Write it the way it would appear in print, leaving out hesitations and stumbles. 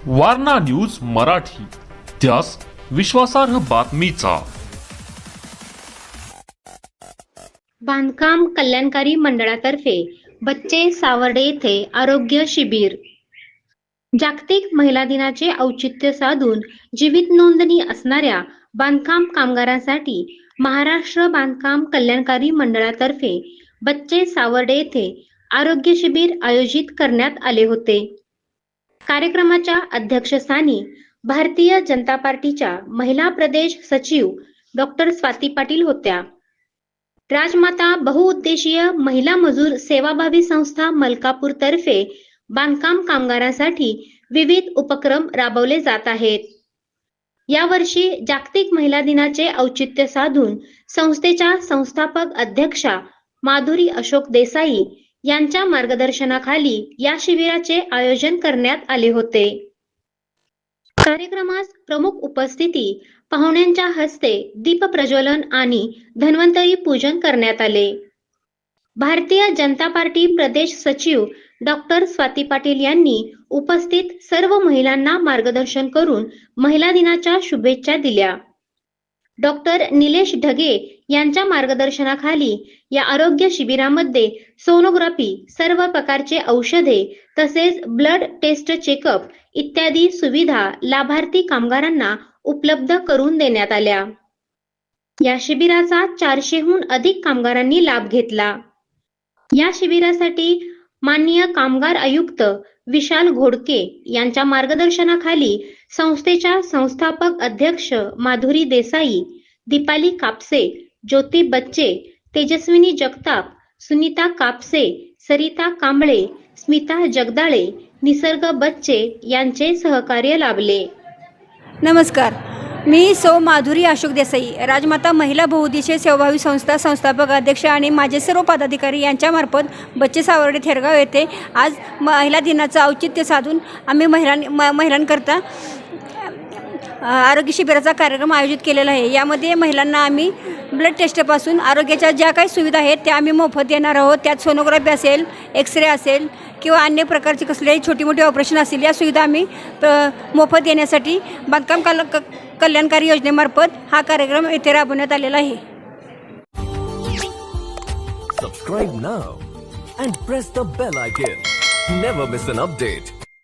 Warna news Marathi, त्यास विश्वासार्ह बातमीचा. बांधकाम कल्याणकारी मंडळातर्फे बच्चे सावर्डे येथे आरोग्य शिबिर. जागतिक महिला दिनाचे औचित्य साधून जीवित नोंदणी असणाऱ्या बांधकाम कामगारांसाठी महाराष्ट्र बांधकाम कल्याणकारी मंडळातर्फे बच्चे सावर्डे येथे आरोग्य शिबिर आयोजित करण्यात आले होते. कार्यक्रमाच्या अध्यक्षस्थानी भारतीय जनता पार्टीच्या महिला प्रदेश सचिव डॉक्टर स्वाती पाटील होत्या. राजमाता बहुउद्देशीय महिला मजूर सेवाभावी संस्था मलकापूर तर्फे बांधकाम कामगारांसाठी विविध उपक्रम राबवले जात आहेत. यावर्षी जागतिक महिला दिनाचे औचित्य साधून संस्थेच्या संस्थापक अध्यक्षा माधुरी अशोक देसाई यांच्या मार्गदर्शनाखाली या शिबिराचे आयोजन करण्यात आले होते. कार्यक्रमास प्रमुख उपस्थिती पाहुण्यांच्या हस्ते दीप प्रज्वलन आणि धन्वंतरी पूजन करण्यात आले. भारतीय जनता पार्टी प्रदेश सचिव डॉक्टर स्वाती पाटील यांनी उपस्थित सर्व महिलांना मार्गदर्शन करून महिला दिनाच्या शुभेच्छा दिल्या. डॉक्टर निलेश ढगे यांच्या मार्गदर्शनाखाली या आरोग्य शिबिरामध्ये सोनोग्राफी, सर्व प्रकारचे औषधे तसेच ब्लड टेस्ट, चेकअप इत्यादी सुविधा लाभार्थी कामगारांना उपलब्ध करून देण्यात आल्या. या शिबिराचा 400हून अधिक कामगारांनी लाभ घेतला. या शिबिरासाठी माननीय कामगार आयुक्त विशाल घोडके यांच्या मार्गदर्शनाखाली संस्थेच्या संस्थापक अध्यक्ष माधुरी देसाई, दीपाली कापसे, ज्योती बच्चे, तेजस्विनी जगताप, सुनीता कापसे, सरिता कांबळे, स्मिता जगदाळे, निसर्ग बच्चे यांचे सहकार्य लाभले. नमस्कार, मी सौ माधुरी अशोक देसाई, राजमाता महिला बहुउद्देशीय सेवाभावी संस्था संस्थापक अध्यक्ष आणि माझे सर्व पदाधिकारी यांच्यामार्फत बच्चे सावर्डे थेरगाव येथे आज महिला दिनाचं औचित्य साधून आम्ही महिलांकरता आरोग्य शिबिराचा कार्यक्रम आयोजित केलेला आहे. यामध्ये महिलांना आम्ही ब्लड टेस्टपासून आरोग्याच्या ज्या काही सुविधा आहेत त्या आम्ही मोफत देणार आहोत. त्यात सोनोग्राफी असेल, एक्सरे असेल किंवा अन्य प्रकारची कसलेही छोटी मोठी ऑपरेशन असतील, या सुविधा आम्ही मोफत देण्यासाठी बांधकाम कल्याणकारी योजनेमार्फत हा कार्यक्रम येथे राबवण्यात आलेला आहे. Subscribe now and press the bell icon. Never miss an update.